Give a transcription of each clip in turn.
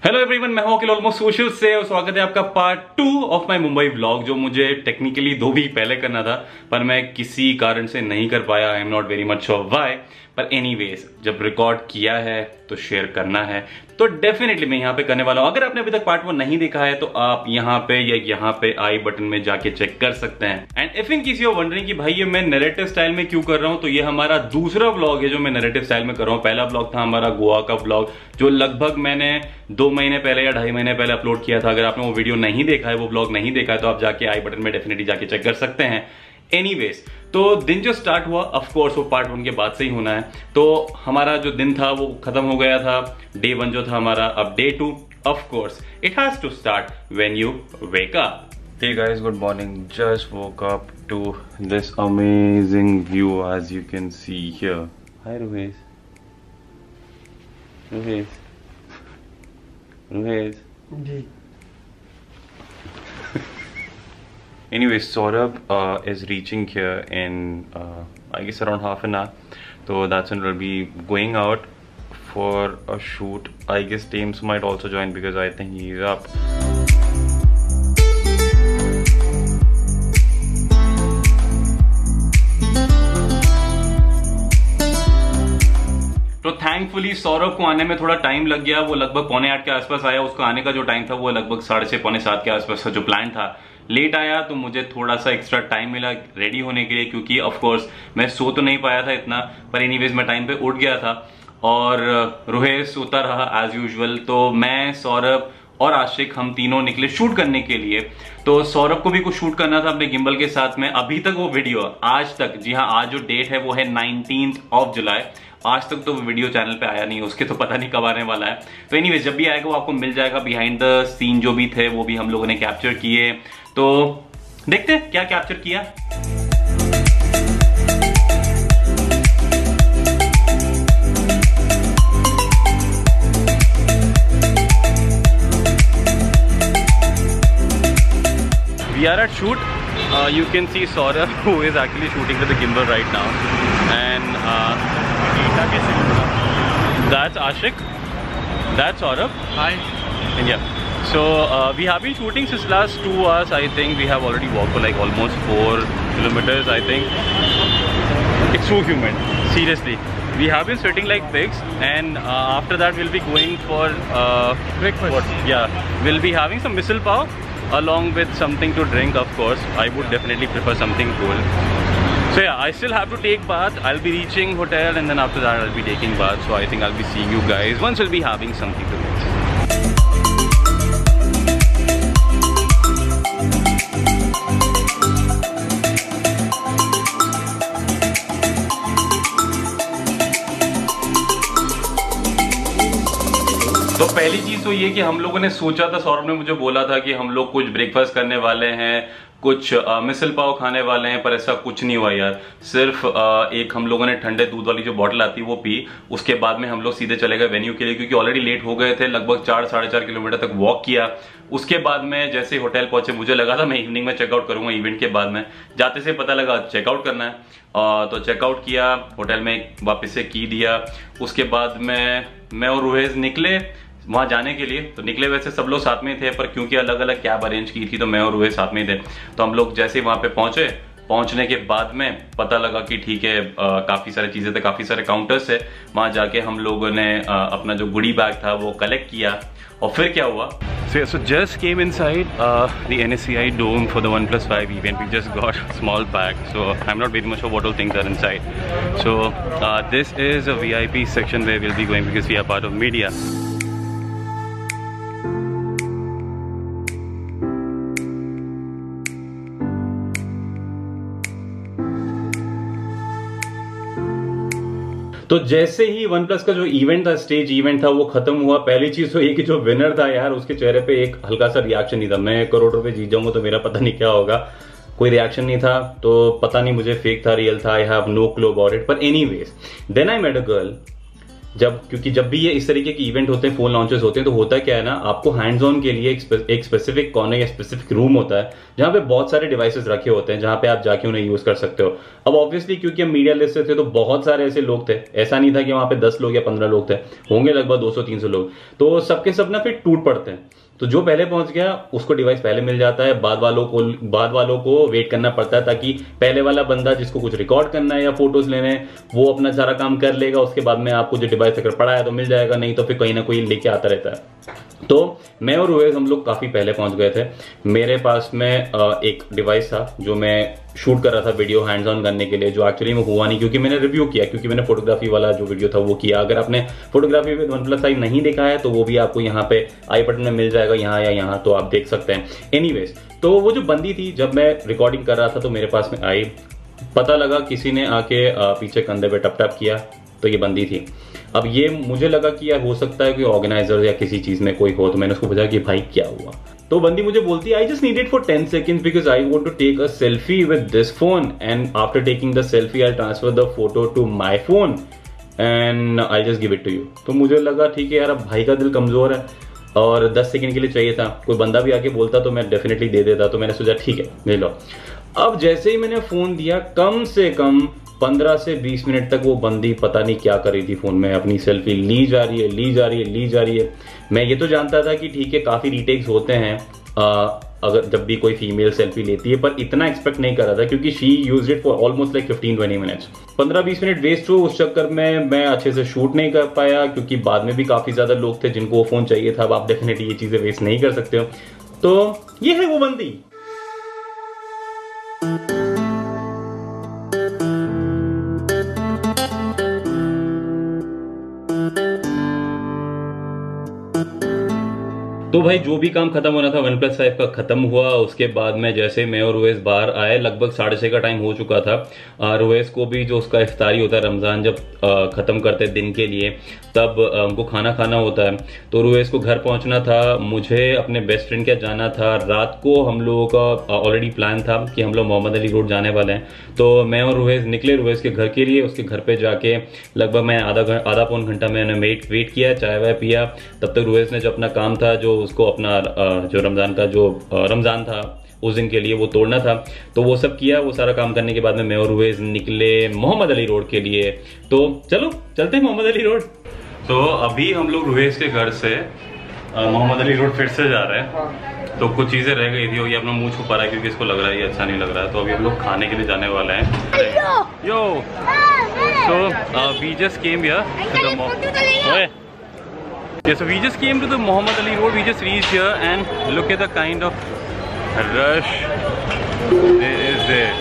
Hello everyone, मैं हूं अखिल almost social से और स्वागत है आपका part 2 of my Mumbai vlog, जो मुझे टेक्निकली 2 वीक पहले करना था पर मैं किसी कारण से नहीं कर पाया। I am not very much sure why, पर एनीवेज जब रिकॉर्ड किया है तो शेयर करना है, तो डेफिनेटली मैं यहाँ पे करने वाला हूँ। अगर आपने अभी तक पार्ट 1 नहीं देखा है तो आप यहाँ पे या यहाँ पे आई बटन में जाके चेक कर सकते हैं। And if in case you are wondering कि भाई ये मैं नैरेटिव स्टाइल में क्यों कर रहा हूँ, तो ये हमारा दूसरा व्लॉग है जो मैं नैरेटिव स्टाइल में कर रहा हूँ। पहला व्लॉग था हमारा गोवा का व्लॉग, जो लगभग मैंने 2 महीने पहले या 2.5 महीने पहले अपलोड किया था। अगर आपने वो वीडियो नहीं देखा है, वो व्लॉग नहीं देखा है, तो आप जाके आई बटन में डेफिनेटली जाके चेक कर सकते हैं। एनीवेज, तो दिन जो स्टार्ट हुआ ऑफ कोर्स वो पार्ट 1 के बाद से ही होना है। तो हमारा जो दिन था वो खत्म हो गया था, डे 1 जो था हमारा। अब day 2 of course it has to start when you wake up. Hey guys, good morning. Just woke up to this amazing view as you can see here. Hi Ruhez. Ruhez. Ruhez. Ji. Anyways, Saurabh is reaching here in I guess around half an hour. So that's when we'll be going out for a shoot. I guess James might also join because I think he's up. तो thankfully Saurabh को आने में थोड़ा time लग गया। वो लगभग 7:45 के आसपास आया। उसका आने का जो टाइम था वो लगभग 6:30 पौने 7 के आसपास का जो प्लान था। लेट आया तो मुझे थोड़ा सा एक्स्ट्रा टाइम मिला रेडी होने के लिए, क्योंकि ऑफ कोर्स मैं सो तो नहीं पाया था इतना, पर एनीवेज मैं टाइम पे उठ गया था और रोहेश सोता रहा एज यूजुअल। तो मैं, सौरभ और आशिक हम तीनों निकले शूट करने के लिए। तो सौरभ को भी कुछ शूट करना था अपने गिम्बल के साथ में। अभी तक वो वीडियो आज तक, जी हाँ, आज जो डेट है वो है 19th of July, आज तक तो वो वीडियो चैनल पे आया नहीं, उसके तो पता नहीं कब आने वाला है। तो एनीवेज जब भी आएगा वो आपको मिल जाएगा। बिहाइंड द सीन जो भी थे वो भी हम लोगों ने कैप्चर किए, तो देखते हैं क्या कैप्चर किया। We are at shoot. You can see Saurabh, who is actually shooting with the gimbal right now, and that's Ashik, that's Saurabh. Hi. And yeah, so we have been shooting since last 2 hours. I think we have already walked for like almost 4 kilometers. I think it's so humid, seriously. We have been sweating like pigs, and after that we'll be going for Breakfast. what? Yeah, we'll be having some misal pav along with something to drink. Of course I would definitely prefer something cool. So yeah, I still have to take bath. I'll be reaching hotel and then after that I'll be taking bath. So I think I'll be seeing you guys once we'll be having something to drink. तो पहली चीज तो ये कि हम लोगों ने सोचा था, सौरभ ने मुझे बोला था कि हम लोग कुछ ब्रेकफास्ट करने वाले हैं, कुछ मिसल पाव खाने वाले हैं, पर ऐसा कुछ नहीं हुआ यार। सिर्फ एक हम लोगों ने ठंडे दूध वाली जो बॉटल आती है वो पी। उसके बाद में हम लोग सीधे चले गए वेन्यू के लिए, क्योंकि ऑलरेडी लेट हो गए थे। लगभग 4-4.5 किलोमीटर तक वॉक किया। उसके बाद में जैसे होटल पहुंचे, मुझे लगा था मैं इवनिंग में चेकआउट करूंगा इवेंट के बाद में, जाते से पता लगा चेकआउट करना है। तो चेकआउट किया, होटल में वापस से की दिया। उसके बाद में मैं और रोहेश निकले वहां जाने के लिए। तो निकले वैसे सब लोग साथ में थे, पर क्योंकि अलग अलग कैब अरेंज की थी तो मैं और रोहित साथ में थे। तो हम लोग जैसे वहां पे पहुंचे, पहुंचने के बाद में पता लगा कि ठीक है, काफी सारी चीजें थे, काफी सारे काउंटर्स है। वहां जाके हम लोगों ने अपना जो गुडी बैग था वो कलेक्ट किया। और फिर क्या हुआ, so just came inside the NSCI Dome for the 1+5 event. We just got a small pack, so I'm not very much sure what all things are inside. So this is a VIP section where we'll be going because we are part of media. तो जैसे ही OnePlus का जो event था, stage event था, वो खत्म हुआ। पहली चीज तो ये कि जो विनर था यार, उसके चेहरे पे एक हल्का सा रिएक्शन नहीं था। मैं 1 करोड़ रुपए जीत जाऊंगा तो मेरा पता नहीं क्या होगा, कोई रिएक्शन नहीं था। तो पता नहीं मुझे फेक था रियल था, I have no clue about it. पर anyways then I met a girl क्योंकि जब भी ये इस तरीके के इवेंट होते हैं, फोन लॉन्चेस होते हैं, तो होता क्या है ना, आपको हैंड्स ऑन के लिए एक स्पेसिफिक कॉर्नर या स्पेसिफिक रूम होता है जहां पे बहुत सारे डिवाइसेस रखे होते हैं, जहां पे आप जाके उन्हें यूज कर सकते हो। अब ऑब्वियसली क्योंकि हम मीडिया लिस्ट से थे तो बहुत सारे ऐसे लोग थे, ऐसा नहीं था कि वहां पे 10 लोग या 15 लोग थे, होंगे लगभग 200-300 लोग, तो सबके सब ना फिर टूट पड़ते हैं। तो जो पहले पहुंच गया उसको डिवाइस पहले मिल जाता है, बाद वालों को वेट करना पड़ता है, ताकि पहले वाला बंदा जिसको कुछ रिकॉर्ड करना है या फोटोज लेने हैं वो अपना सारा काम कर लेगा, उसके बाद में आपको जो डिवाइस अगर पड़ा है तो मिल जाएगा, नहीं तो फिर कहीं ना कोई लेके आता रहता है। तो मैं और रोहित हम लोग काफी पहले पहुंच गए थे। मेरे पास में एक डिवाइस था जो मैं शूट कर रहा था वीडियो हैंड्स ऑन करने के लिए, जो एक्चुअली में हुआ नहीं क्योंकि मैंने रिव्यू किया, क्योंकि मैंने फोटोग्राफी वाला जो वीडियो था वो किया। अगर आपने फोटोग्राफी विद OnePlus 5 नहीं देखा है तो वो भी आपको यहाँ पे आई बटन में मिल जाएगा, यहाँ या यहाँ, तो आप देख सकते हैं। एनीवेज, तो वो जो बंदी थी जब मैं रिकॉर्डिंग कर रहा था तो मेरे पास में आई, पता लगा किसी ने आके पीछे कंधे पे टप टप किया, तो ये बंदी थी। अब ये मुझे लगा कि यार हो सकता है कोई ऑर्गेनाइजर या किसी चीज में कोई हो, तो मैंने उसको पूछा कि भाई क्या हुआ। तो बंदी मुझे बोलती है I just needed for 10 seconds because I want to take a selfie with this phone and after taking the selfie I transfer the photo to my phone and I just give it to you. तो मुझे लगा ठीक है यार, अब भाई का दिल कमजोर है और 10 सेकंड के लिए चाहिए था, कोई बंदा भी आके बोलता तो मैं डेफिनेटली दे देता, तो मैंने सोचा ठीक है ले लो। अब जैसे ही मैंने फोन दिया, कम से कम 15 से 20 मिनट तक वो बंदी पता नहीं क्या कर रही थी फोन में, अपनी सेल्फी ली जा रही है। मैं ये तो जानता था कि ठीक है काफी रीटेक्स होते हैं अगर जब भी कोई फीमेल सेल्फी लेती है, पर इतना एक्सपेक्ट नहीं कर रहा था क्योंकि she used it for almost like 15-20 minutes. 15-20 minute waste हुए उस चक्कर में, मैं अच्छे से शूट नहीं कर पाया क्योंकि बाद में भी काफी ज्यादा लोग थे जिनको वो फोन चाहिए था। अब आप डेफिनेटली ये चीजें वेस्ट नहीं कर सकते हो। तो ये है वो बंदी। तो भाई जो भी काम खत्म होना था OnePlus 5 का खत्म हुआ। उसके बाद में जैसे मैं और रोवेश बाहर आए, लगभग 6:30 का टाइम हो चुका था। रोवेश को भी जो उसका इफ्तारी होता है रमजान जब खत्म करते दिन के लिए, तब उनको खाना खाना होता है। तो रोवेश को घर पहुंचना था, मुझे अपने बेस्ट फ्रेंड के जाना था। रात को हम लोगों का ऑलरेडी प्लान था कि हम लोग मोहम्मद अली रोड जाने वाले हैं। तो मैं और रोवेश निकले रोवेश के घर के लिए। उसके घर पे जाके लगभग मैं आधा पौन घंटा मैंने वेट किया, चाय वाय पिया। तब तक रोवेश ने जो अपना काम था, जो उसको अपना जो रमजान का जो रमजान था उस दिन के लिए वो तोड़ना था, तो वो सब किया। वो सारा काम करने के बाद में मैं और रुवेज निकले मोहम्मद अली रोड के लिए। तो चलो चलते हैं मोहम्मद अली रोड। तो अभी हम लोग रुवेज के घर से मोहम्मद अली रोड फिर से जा रहे हैं। तो कुछ चीजें रह गई थी, और ये अपना मुंह छुपा रहा है क्योंकि इसको लग रहा है ये अच्छा नहीं लग रहा है। तो अभी हम लोग खाने के लिए जाने वाले हैं। Yo so we just came here. Yeah, so we just came to the Mohammad Ali Road. We just reached here and look at the kind of rush there is there.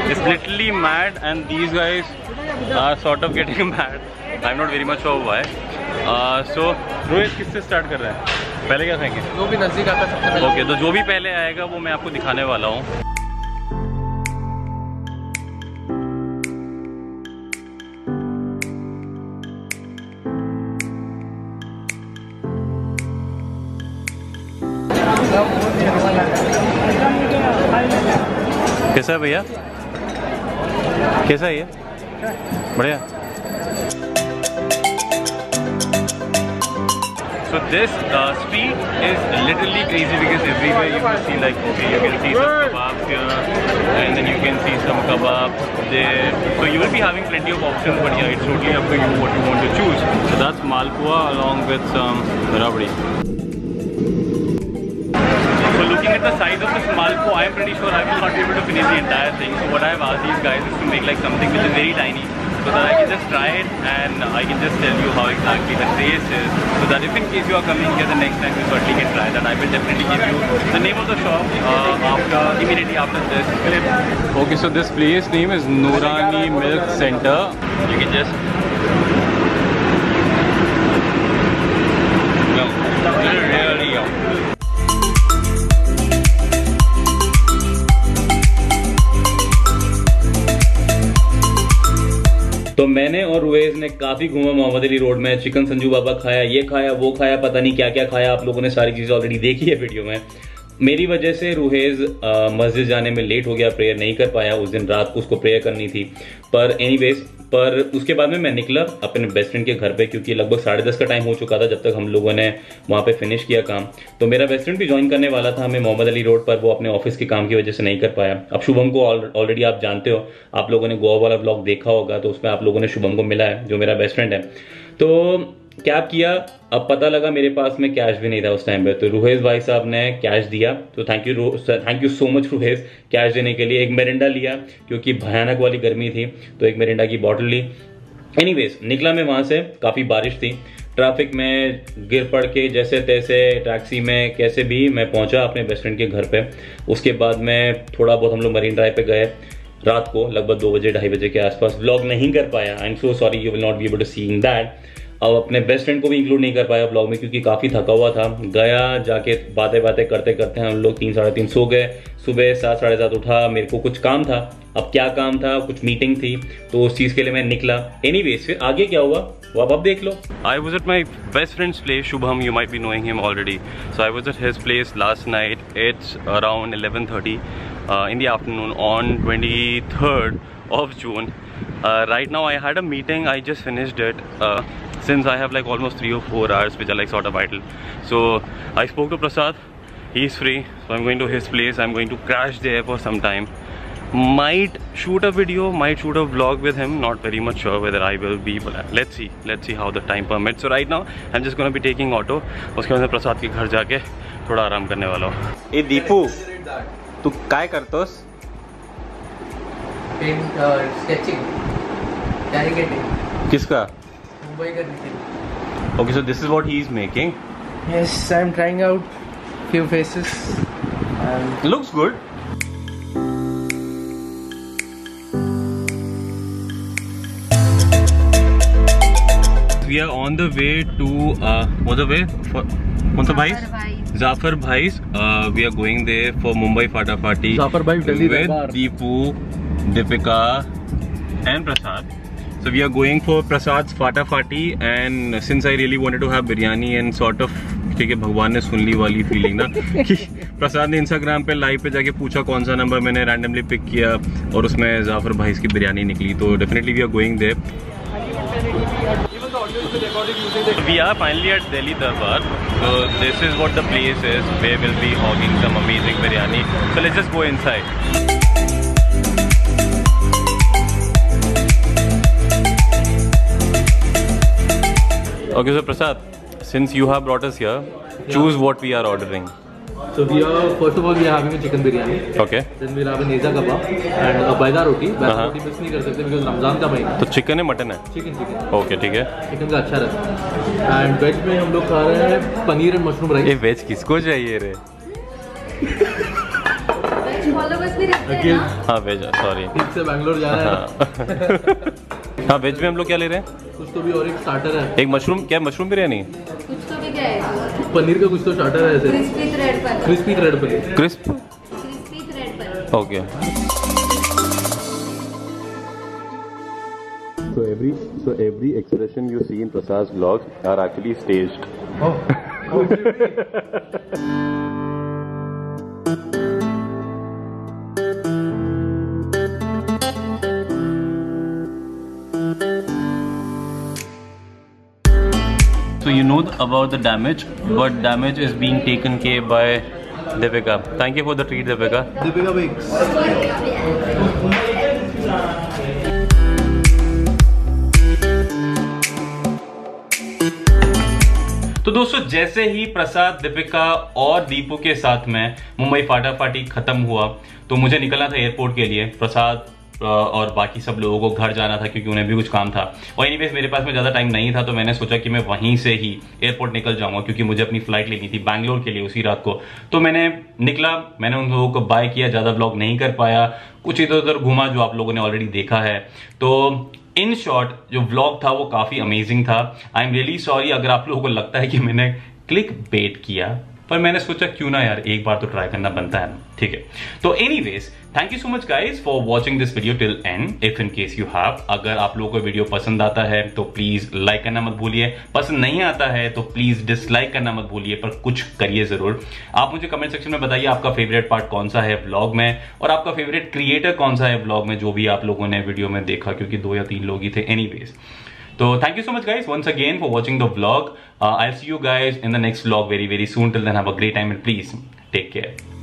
It's literally mad, and these guys are sort of getting mad. I'm not very much sure why. So Rohit किससे start कर रहे हैं? पहले क्या खाएंगे? जो भी नजदीक आता है सबसे पहले। Okay, तो जो भी पहले आएगा वो मैं आपको दिखाने वाला हूँ। कैसा है भैया? कैसा है ये? बढ़िया। So this street is literally crazy because everywhere you can see like you can see some kebabs here, and then you can see some kebabs there. So you will be having plenty of options, but yeah, it's totally up to you what you want to choose. So that's malpua along with some rabdi. So looking at the size of this malpua, I am pretty sure I will not be able to finish the entire thing. So what I have asked these guys is to make like something which is very tiny, so that I can just try it and I can just tell you how exactly the taste is, so that if in case you are coming here the next time you certainly can try that. I will definitely give you the name of the shop immediately after this clip. Okay, so this place name is Noorani Milk Center. You can just really yum. तो मैंने और रुवेज ने काफी घूमा Mohammad Ali road में। Chicken Sanju बाबा खाया, ये खाया, वो खाया, पता नहीं क्या क्या खाया। आप लोगों ने सारी चीजें ऑलरेडी देखी है वीडियो में। मेरी वजह से रुहेज मस्जिद जाने में लेट हो गया, प्रेयर नहीं कर पाया। उस दिन रात को उसको प्रेयर करनी थी। पर एनीवेज, पर उसके बाद में मैं निकला अपने बेस्ट फ्रेंड के घर पे, क्योंकि लगभग 10:30 का टाइम हो चुका था जब तक हम लोगों ने वहाँ पे फिनिश किया काम। तो मेरा बेस्ट फ्रेंड भी ज्वाइन करने वाला था हमें मोहम्मद अली रोड पर, वो अपने ऑफिस के काम की वजह से नहीं कर पाया। अब शुभम को ऑलरेडी आप जानते हो, आप लोगों ने गोवा वाला ब्लॉग देखा होगा, तो उसमें आप लोगों ने शुभम को मिला है जो मेरा बेस्ट फ्रेंड है। तो क्या किया, अब पता लगा मेरे पास में कैश भी नहीं था उस टाइम पे, तो रुहेज भाई साहब ने कैश दिया। तो थैंक यू सो मच रुहेज कैश देने के लिए। एक मेरिंडा लिया क्योंकि भयानक वाली गर्मी थी, तो एक मेरिंडा की बॉटल ली। एनीवेज निकला मैं वहां से, काफी बारिश थी, ट्रैफिक में गिर पड़ के जैसे तैसे टैक्सी में कैसे भी मैं पहुंचा अपने बेस्ट फ्रेंड के घर पे। उसके बाद में थोड़ा बहुत हम लोग मरीन ड्राइव पे गए रात को, लगभग 2 बजे 2:30 बजे के आसपास। व्लॉग नहीं कर पाया, I am so sorry, you will not be able to seeing that. अब अपने बेस्ट फ्रेंड को भी इंक्लूड नहीं कर पाया ब्लॉग में क्योंकि काफ़ी थका हुआ था। गया, जाके बातें करते करते हम लोग 3 साढ़े 3 सो गए। सुबह 7 साढ़े 7 उठा, मेरे को कुछ काम था। अब क्या काम था, कुछ मीटिंग थी, तो उस चीज़ के लिए मैं निकला। एनीवेज फिर आगे क्या हुआ वो अब देख लो। I was at my best friend's place Shubham, you might be knowing him already. So I was at his place last night, it's around 11:30 in the afternoon on 23rd of June. Right now I had a meeting, I just finished it. Since I have like almost 3 or 4 hours which are like sort of vital. So I spoke to Prasad, he's free, so I'm going to his place. I'm going to crash there for some time. Might shoot a video, might shoot a vlog with him, not very much sure whether I will be, but let's see how the time permits. So right now I'm just gonna be taking auto. उसके बाद मैं प्रसाद के घर जाके थोड़ा आराम करने वाला हूँ। ए दीपू, तू काय करतोस? स्केचिंग, कैरिकेटिंग। किसका? मुंबई का Nikhil. Okay, so this is what he is making. Yes, I'm trying out few faces. And Looks good. We are on the way to what's the way for Zafar Bhai's. We are going there for Mumbai Fata Fati. Zafar Bhai Delhi with Darbar. Deepu, Deepika, and Prasad. So we are going for Prasad's Fata Fati, and since I really wanted to have biryani and sort of, ठीक है, भगवान ने सुन ली वाली feeling ना कि प्रसाद ने Instagram पे live पे जाके पूछा कौन सा नंबर, मैंने रैंडमली पिक किया और उसमें जाफर भाई की बिरयानी निकली। तो definitely we are going there. We are finally at Delhi Darbar. So this is what the place is where we'll be hogging some amazing biryani. So let's just go inside. Okay, so Prasad, since you have brought us here, choose what we are ordering. so we are, first of all, we are having a chicken biryani. Okay. Then we'll have a neza kebab and a baida roti. Baida roti miss नहीं कर सकते because Ramzan का महीना। तो chicken है mutton है? Chicken. Okay ठीक है। चिकन का अच्छा रहता है। एंड वेज में हम लोग खा रहे हैं पनीर एंड मशरूम राइस। ये वेज किसको चाहिए रे? अखिल, हाँ वेज, सॉरी, ठीक से बैंगलोर जा रहा है। हाँ वेज में हम लोग क्या ले रहे हैं? कुछ तो भी, और एक स्टार्टर है, एक मशरूम, क्या मशरूम बिरयानी? कुछ तो भी क्या है? पनीर का कुछ तो स्टार्टर है ऐसे, क्रिस्पी थ्रेड पर। Crispy thread paneer. Crisp, crispy thread पर। Okay. So every expression you see in Prasad's vlogs are actually staged. So you know about the damage, but damage is being taken care by Deepika. Thank you for the treat, Deepika. Deepika bakes. तो दोस्तों जैसे ही प्रसाद, दीपिका और दीपू के साथ में मुंबई फाटाफाटी खत्म हुआ तो मुझे निकलना था एयरपोर्ट के लिए। प्रसाद और बाकी सब लोगों को घर जाना था क्योंकि उन्हें भी कुछ काम था, और एनीवेज मेरे पास में ज़्यादा टाइम नहीं था, तो मैंने सोचा कि मैं वहीं से ही एयरपोर्ट निकल जाऊंगा क्योंकि मुझे अपनी फ्लाइट लेनी थी बैंगलोर के लिए उसी रात को। तो मैंने निकला, मैंने उन लोगों को बाय किया, ज़्यादा ब्लॉग नहीं कर पाया, कुछ इधर उधर घूमा जो आप लोगों ने ऑलरेडी देखा है। तो इन शॉर्ट जो व्लॉग था वो काफ़ी अमेजिंग था। आई एम रियली सॉरी अगर आप लोगों को लगता है कि मैंने क्लिक बेट किया, पर मैंने सोचा क्यों ना यार एक बार तो ट्राई करना बनता है ना, ठीक है। तो anyways thank you so much guys for watching this video till and. If in case you have, अगर आप लोगों को वीडियो पसंद आता है तो प्लीज लाइक करना मत भूलिए, पसंद नहीं आता है तो प्लीज डिसलाइक करना मत भूलिए, पर कुछ करिए जरूर। आप मुझे कमेंट सेक्शन में बताइए आपका फेवरेट पार्ट कौन सा है व्लॉग में, और आपका फेवरेट क्रिएटर कौन सा है व्लॉग में, जो भी आप लोगों ने वीडियो में देखा, क्योंकि 2 या 3 लोग ही थे एनीवेज। तो thank you so much guys once again for watching the vlog. I'll see you guys in the next vlog very soon. Till then have a great time and please take care.